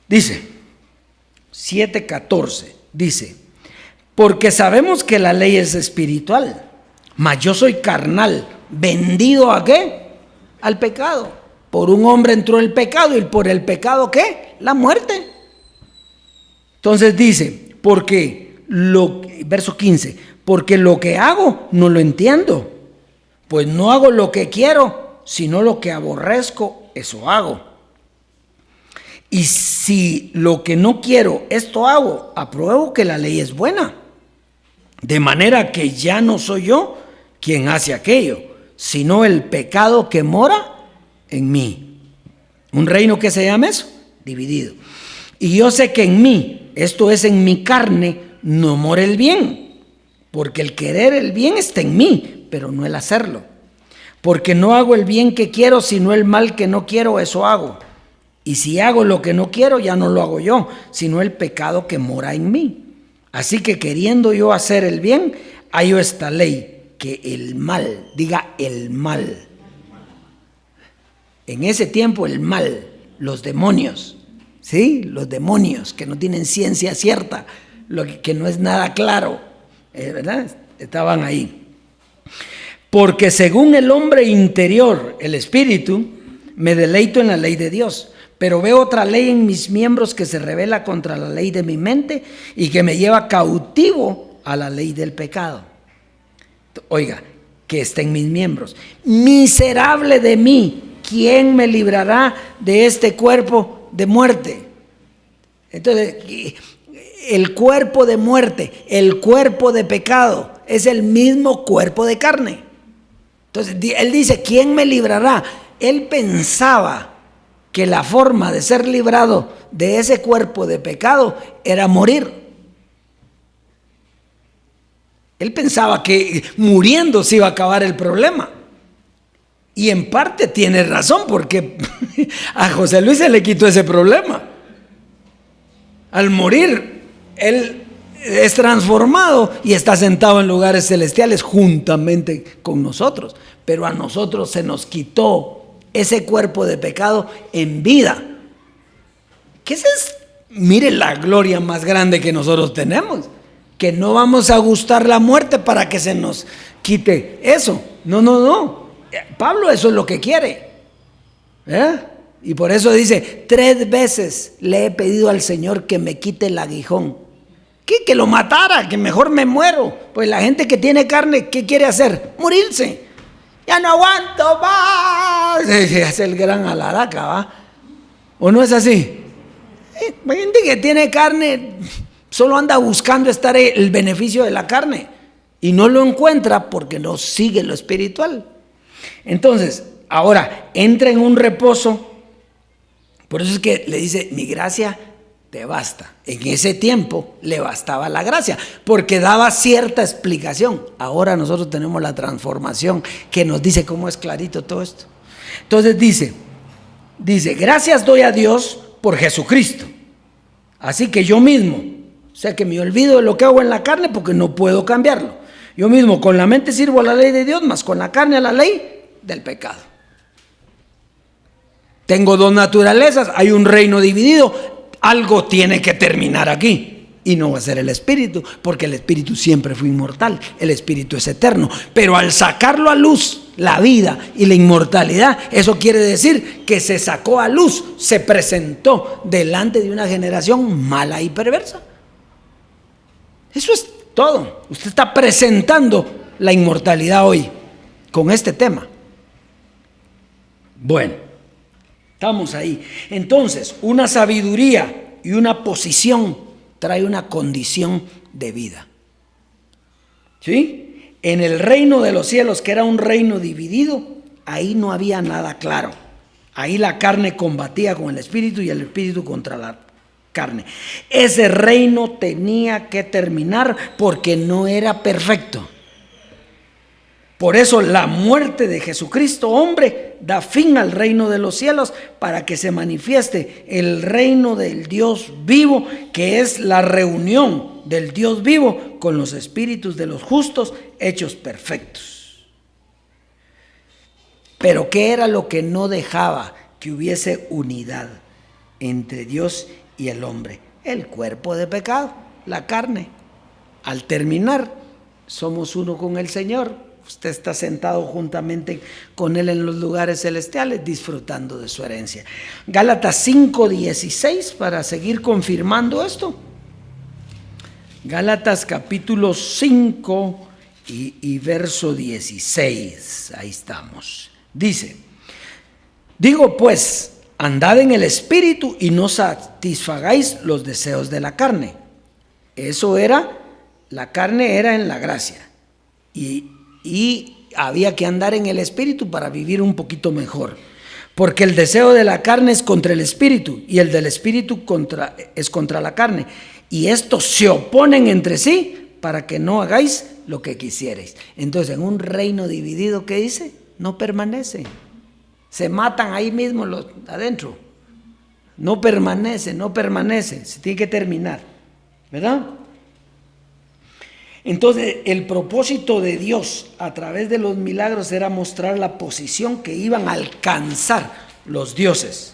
Dice, 7:14, dice, porque sabemos que la ley es espiritual, mas yo soy carnal, vendido ¿a qué? Al pecado. Por un hombre entró el pecado y por el pecado ¿qué? La muerte. Entonces dice, verso 15, porque lo que hago no lo entiendo, pues no hago lo que quiero, sino lo que aborrezco, eso hago. Y si lo que no quiero, esto hago, apruebo que la ley es buena. De manera que ya no soy yo quien hace aquello, sino el pecado que mora en mí. Un reino que se llama eso, dividido. Y yo sé que en mí, esto es en mi carne, no mora el bien, porque el querer el bien está en mí, pero no el hacerlo. Porque no hago el bien que quiero, sino el mal que no quiero, eso hago. Y si hago lo que no quiero, ya no lo hago yo, sino el pecado que mora en mí. Así que queriendo yo hacer el bien, hallo esta ley, que el mal, diga el mal. En ese tiempo el mal, los demonios, ¿sí? Los demonios que no tienen ciencia cierta, que no es nada claro, ¿verdad? Estaban ahí. Porque según el hombre interior, el espíritu, me deleito en la ley de Dios. Pero veo otra ley en mis miembros que se rebela contra la ley de mi mente y que me lleva cautivo a la ley del pecado. Oiga, que está en mis miembros. Miserable de mí, ¿quién me librará de este cuerpo de muerte? Entonces, el cuerpo de muerte, el cuerpo de pecado, es el mismo cuerpo de carne. Entonces, él dice, ¿quién me librará? Él pensaba que la forma de ser librado de ese cuerpo de pecado era morir. Él pensaba que muriendo se iba a acabar el problema. Y en parte tiene razón, porque a José Luis se le quitó ese problema. Al morir, él es transformado y está sentado en lugares celestiales juntamente con nosotros. Pero a nosotros se nos quitó ese cuerpo de pecado en vida. ¿Qué es eso? Mire la gloria más grande que nosotros tenemos, que no vamos a gustar la muerte para que se nos quite eso. No. Pablo eso es lo que quiere. Y por eso dice, 3 veces le he pedido al Señor que me quite el aguijón. Que lo matara, que mejor me muero. Pues la gente que tiene carne, ¿qué quiere hacer? Morirse. Ya no aguanto más. Es el gran alaraca, ¿va? ¿O no es así? La gente que tiene carne solo anda buscando estar el beneficio de la carne y no lo encuentra porque no sigue lo espiritual. Entonces, ahora entra en un reposo. Por eso es que le dice, mi gracia te basta. En ese tiempo le bastaba la gracia, porque daba cierta explicación. Ahora nosotros tenemos la transformación que nos dice cómo es clarito todo esto. Entonces dice, gracias doy a Dios por Jesucristo. Así que yo mismo, o sea que me olvido de lo que hago en la carne porque no puedo cambiarlo. Yo mismo con la mente sirvo a la ley de Dios, más con la carne a la ley del pecado. Tengo 2 naturalezas, hay un reino dividido. Algo tiene que terminar aquí y no va a ser el espíritu, porque el espíritu siempre fue inmortal, el espíritu es eterno. Pero al sacarlo a luz, la vida y la inmortalidad, eso quiere decir que se sacó a luz, se presentó delante de una generación mala y perversa. Eso es todo. Usted está presentando la inmortalidad hoy con este tema. Bueno, estamos ahí. Entonces, una sabiduría y una posición trae una condición de vida. ¿Sí? En el reino de los cielos, que era un reino dividido, ahí no había nada claro. Ahí la carne combatía con el espíritu y el espíritu contra la carne. Ese reino tenía que terminar porque no era perfecto. Por eso la muerte de Jesucristo, hombre, da fin al reino de los cielos para que se manifieste el reino del Dios vivo, que es la reunión del Dios vivo con los espíritus de los justos hechos perfectos. Pero ¿qué era lo que no dejaba que hubiese unidad entre Dios y el hombre? El cuerpo de pecado, la carne. Al terminar, somos uno con el Señor. Usted está sentado juntamente con Él en los lugares celestiales, disfrutando de su herencia. Gálatas 5:16, para seguir confirmando esto. Gálatas capítulo 5 y verso 16. Ahí estamos. Dice: digo pues, andad en el espíritu y no satisfagáis los deseos de la carne. Eso era, la carne era en la gracia. Y había que andar en el espíritu para vivir un poquito mejor. Porque el deseo de la carne es contra el espíritu y el del espíritu es contra la carne. Y estos se oponen entre sí para que no hagáis lo que quisierais. Entonces, en un reino dividido, ¿qué dice? No permanece. Se matan ahí mismo los adentro. No permanece. Se tiene que terminar, ¿verdad? Entonces, el propósito de Dios a través de los milagros era mostrar la posición que iban a alcanzar los dioses.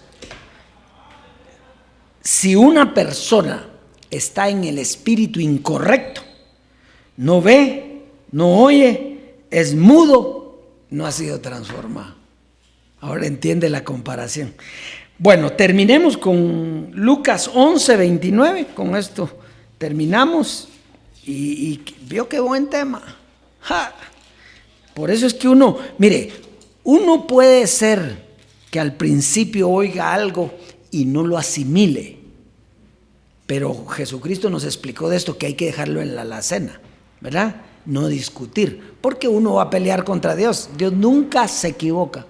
Si una persona está en el espíritu incorrecto, no ve, no oye, es mudo, no ha sido transformado. Ahora entiende la comparación. Bueno, terminemos con Lucas 11:29. Con esto terminamos. Y vio qué buen tema. ¡Ja! Por eso es que uno puede ser que al principio oiga algo y no lo asimile. Pero Jesucristo nos explicó de esto, que hay que dejarlo en la alacena, ¿verdad? No discutir, porque uno va a pelear contra Dios. Dios nunca se equivoca.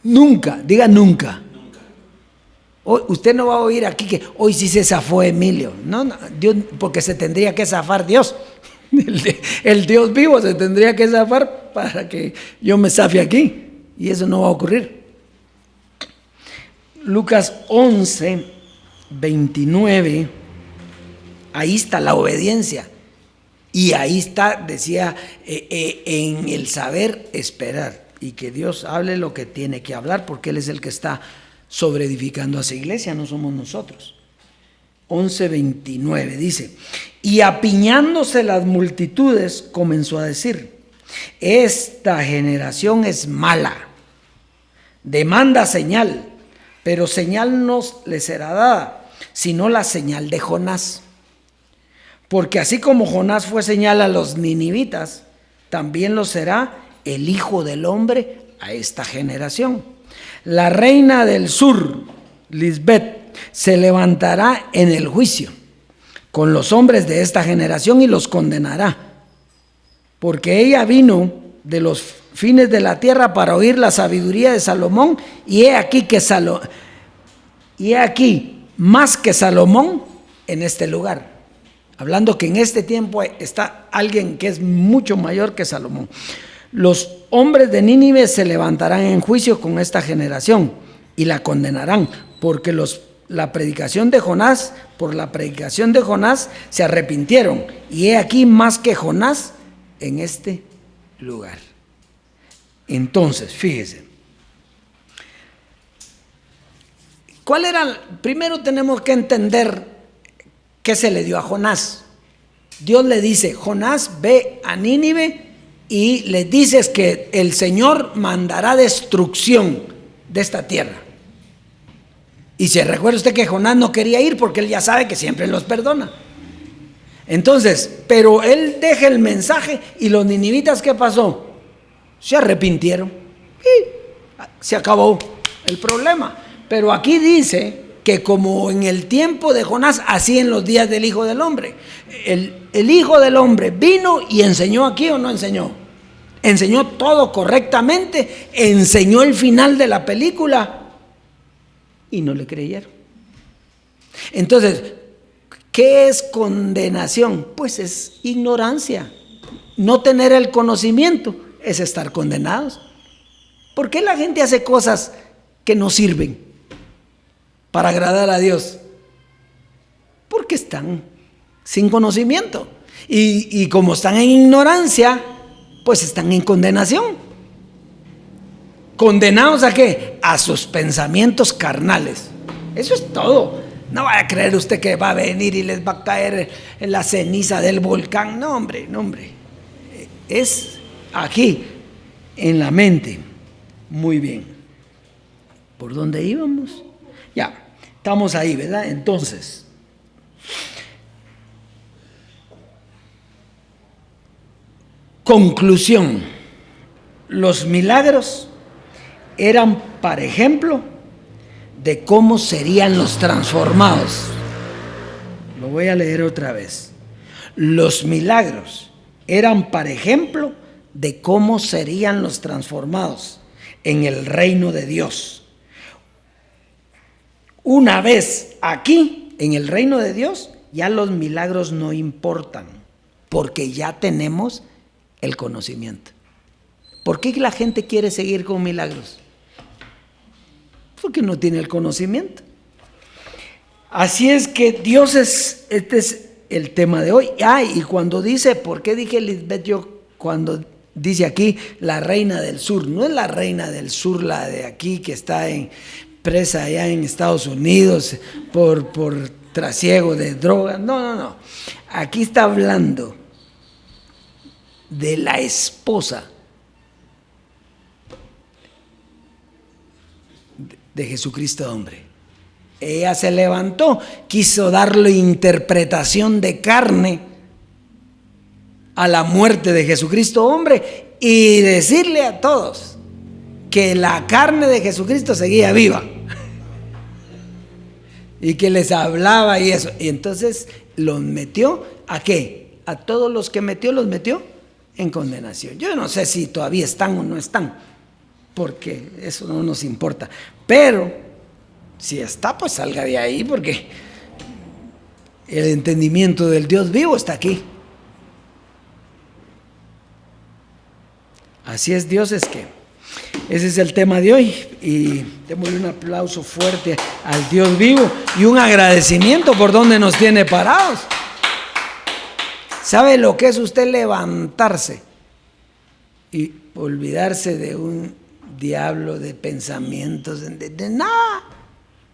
Nunca, diga nunca. Hoy, usted no va a oír aquí que hoy sí se zafó Emilio. No, Dios, porque se tendría que zafar Dios. El Dios vivo se tendría que zafar para que yo me zafe aquí. Y eso no va a ocurrir. Lucas 11:29. Ahí está la obediencia. Y ahí está, decía, en el saber esperar. Y que Dios hable lo que tiene que hablar, porque Él es el que está sobre edificando a esa iglesia, no somos nosotros. 11:29 dice: y apiñándose las multitudes, comenzó a decir: esta generación es mala, demanda señal, pero señal no le será dada, sino la señal de Jonás. Porque así como Jonás fue señal a los ninivitas, también lo será el Hijo del Hombre a esta generación. La reina del sur, Lisbeth, se levantará en el juicio con los hombres de esta generación y los condenará, porque ella vino de los fines de la tierra para oír la sabiduría de Salomón, y he aquí más que Salomón en este lugar. Hablando que en este tiempo está alguien que es mucho mayor que Salomón. Los hombres de Nínive se levantarán en juicio con esta generación y la condenarán, porque por la predicación de Jonás se arrepintieron, y he aquí más que Jonás en este lugar. Entonces, fíjese, primero tenemos que entender qué se le dio a Jonás. Dios le dice: Jonás, ve a Nínive y les dices que el Señor mandará destrucción de esta tierra. Y se recuerda usted que Jonás no quería ir porque él ya sabe que siempre los perdona. Entonces, pero él deja el mensaje y los ninivitas, ¿qué pasó? Se arrepintieron y se acabó el problema. Pero aquí dice que como en el tiempo de Jonás, así en los días del Hijo del Hombre. El Hijo del Hombre vino y enseñó aquí, ¿o no enseñó? Enseñó todo correctamente, enseñó el final de la película y no le creyeron. Entonces, ¿qué es condenación? Pues es ignorancia. No tener el conocimiento es estar condenados. ¿Por qué la gente hace cosas que no sirven para agradar a Dios? Porque están sin conocimiento. Y como están en ignorancia, pues están en condenación. ¿Condenados a qué? A sus pensamientos carnales. Eso es todo. No vaya a creer usted que va a venir y les va a caer en la ceniza del volcán. No, hombre, no, hombre. Es aquí, en la mente. Muy bien. ¿Por dónde íbamos? Ya, estamos ahí, ¿verdad? Entonces, conclusión. Los milagros eran para ejemplo de cómo serían los transformados. Lo voy a leer otra vez. Los milagros eran para ejemplo de cómo serían los transformados en el reino de Dios. Una vez aquí, en el reino de Dios, ya los milagros no importan, porque ya tenemos el conocimiento. ¿Por qué la gente quiere seguir con milagros? Porque no tiene el conocimiento. Así es que Dios este es el tema de hoy. Y cuando dice, ¿por qué dije Lisbeth yo cuando dice aquí la reina del sur? No es la reina del sur, la de aquí que está presa allá en Estados Unidos por trasiego de drogas. No. Aquí está hablando de la esposa de Jesucristo hombre. Ella se levantó, quiso darle interpretación de carne a la muerte de Jesucristo hombre y decirle a todos que la carne de Jesucristo seguía viva y que les hablaba y eso. Y entonces los metió ¿a qué? A todos los que metió, los metió en condenación. Yo no sé si todavía están o no están, porque eso no nos importa. Pero si está, pues salga de ahí, porque el entendimiento del Dios vivo está aquí. Así es, Dios es que ese es el tema de hoy, y démosle un aplauso fuerte al Dios vivo y un agradecimiento por donde nos tiene parados. ¿Sabe lo que es usted levantarse y olvidarse de un diablo, de pensamientos, de nada?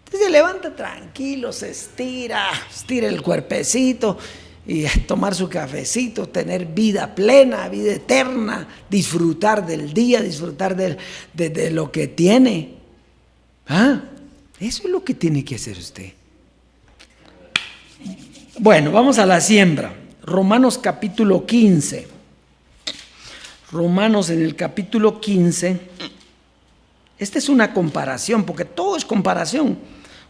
Usted se levanta tranquilo, se estira el cuerpecito y tomar su cafecito, tener vida plena, vida eterna, disfrutar del día, disfrutar de lo que tiene. Eso es lo que tiene que hacer usted. Bueno, vamos a la siembra. Romanos capítulo 15. Romanos en el capítulo 15. Esta es una comparación, porque todo es comparación.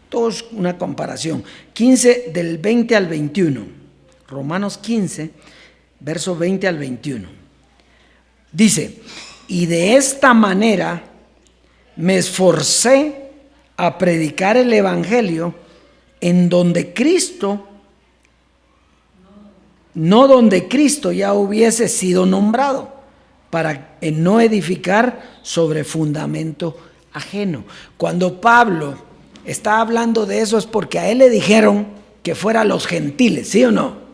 Todo es una comparación. 15 del 20 al 21. Romanos 15, verso 20 al 21. Dice, y de esta manera me esforcé a predicar el evangelio en donde Cristo, no donde Cristo ya hubiese sido nombrado, para no edificar sobre fundamento ajeno. Cuando Pablo está hablando de eso es porque a él le dijeron que fuera a los gentiles, ¿sí o no?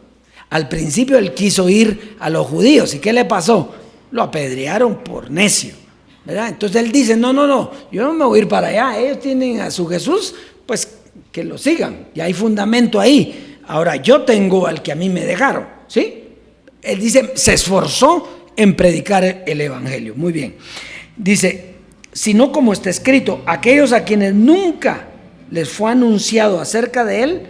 Al principio él quiso ir a los judíos. ¿Y qué le pasó? Lo apedrearon por necio, ¿verdad? Entonces él dice, no, yo no me voy a ir para allá. Ellos tienen a su Jesús, pues que lo sigan. Y hay fundamento ahí. Ahora yo tengo al que a mí me dejaron, ¿sí? Él dice, se esforzó en predicar el evangelio. Muy bien. Dice, sino como está escrito, aquellos a quienes nunca les fue anunciado acerca de él,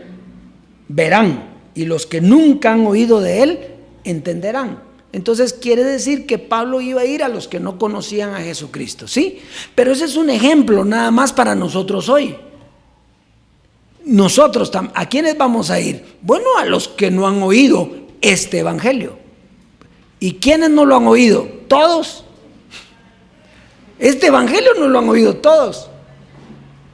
verán, y los que nunca han oído de Él entenderán. Entonces quiere decir que Pablo iba a ir a los que no conocían a Jesucristo, ¿sí? Pero ese es un ejemplo nada más para nosotros hoy. Nosotros, ¿a quiénes vamos a ir? Bueno, a los que no han oído este evangelio. ¿Y quiénes no lo han oído? Todos. Este evangelio no lo han oído todos.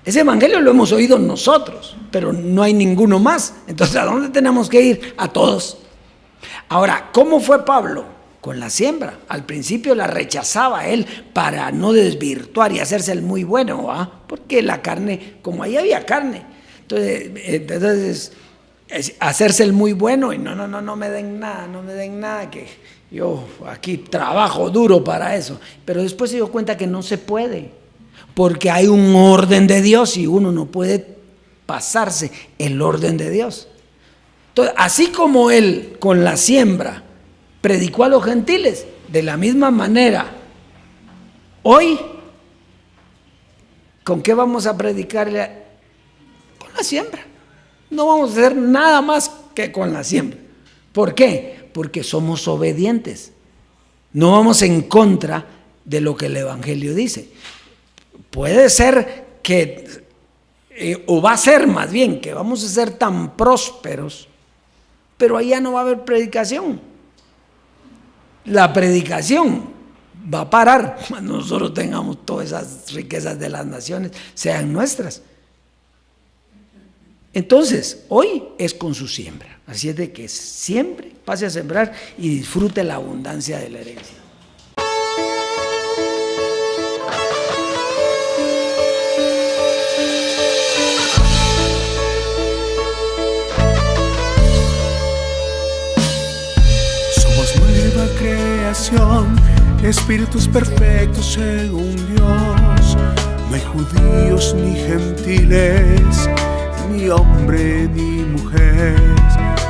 Ese evangelio lo hemos oído nosotros, pero no hay ninguno más. Entonces, ¿a dónde tenemos que ir? A todos. Ahora, ¿cómo fue Pablo? Con la siembra. Al principio la rechazaba él para no desvirtuar y hacerse el muy bueno, ¿va? Porque la carne, como ahí había carne, entonces hacerse el muy bueno y no me den nada, que yo aquí trabajo duro para eso. Pero después se dio cuenta que no se puede, porque hay un orden de Dios y uno no puede pasarse el orden de Dios. Entonces, así como él con la siembra predicó a los gentiles, de la misma manera, hoy, ¿con qué vamos a predicarle? Con la siembra. No vamos a hacer nada más que con la siembra. ¿Por qué? Porque somos obedientes. No vamos en contra de lo que el Evangelio dice. Puede ser que, o va a ser más bien, que vamos a ser tan prósperos, pero allá no va a haber predicación. La predicación va a parar cuando nosotros tengamos todas esas riquezas de las naciones, sean nuestras. Entonces, hoy es con su siembra. Así es de que siempre pase a sembrar y disfrute la abundancia de la herencia. Creación, espíritus perfectos según Dios. No hay judíos ni gentiles, ni hombre ni mujer.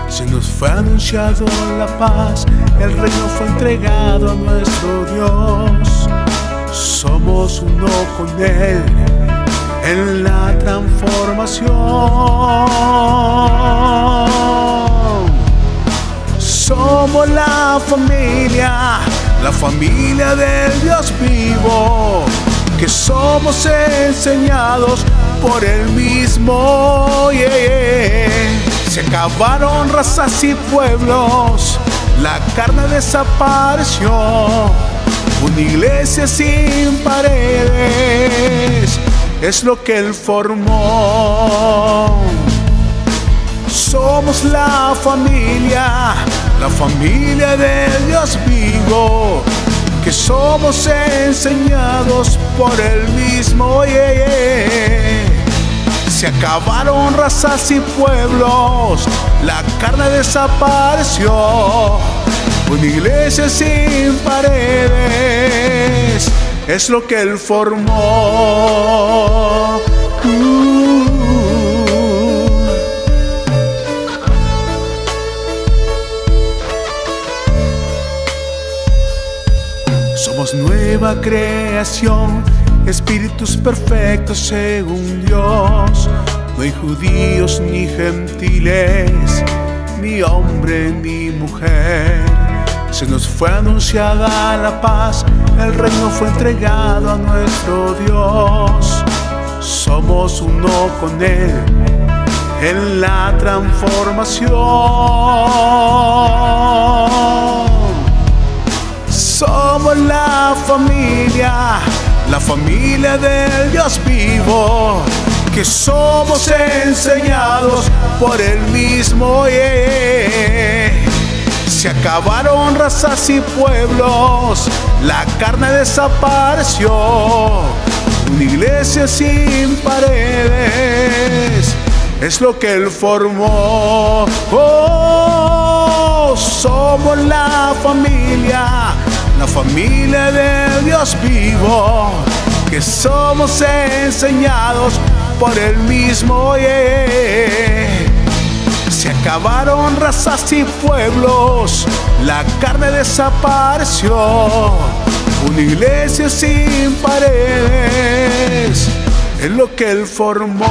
Se nos fue anunciado la paz, el reino fue entregado a nuestro Dios. Somos uno con Él en la transformación. Somos la familia del Dios vivo, que somos enseñados por Él mismo. Se acabaron razas y pueblos, la carne desapareció, una iglesia sin paredes es lo que Él formó. Somos la familia del Dios vivo, que somos enseñados por Él mismo. Se acabaron razas y pueblos, la carne desapareció, una iglesia sin paredes es lo que Él formó. Somos nueva creación, espíritus perfectos según Dios. No hay judíos ni gentiles, ni hombre ni mujer. Se nos fue anunciada la paz, el reino fue entregado a nuestro Dios. Somos uno con Él en la transformación. Somos la familia del Dios vivo, que somos enseñados por Él mismo. Se acabaron razas y pueblos, la carne desapareció, una iglesia sin paredes es lo que Él formó. Somos la familia del Dios vivo, que somos enseñados por Él mismo. Se acabaron razas y pueblos, la carne desapareció, una iglesia sin paredes es lo que Él formó.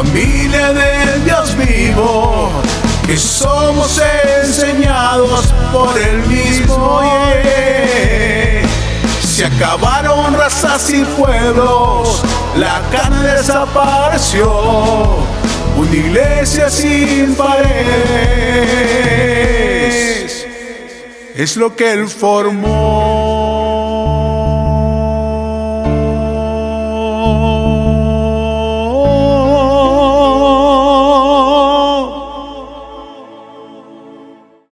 familia del Dios vivo, que somos enseñados por el mismo. Se acabaron razas y pueblos, la carne desapareció, una iglesia sin paredes es lo que Él formó.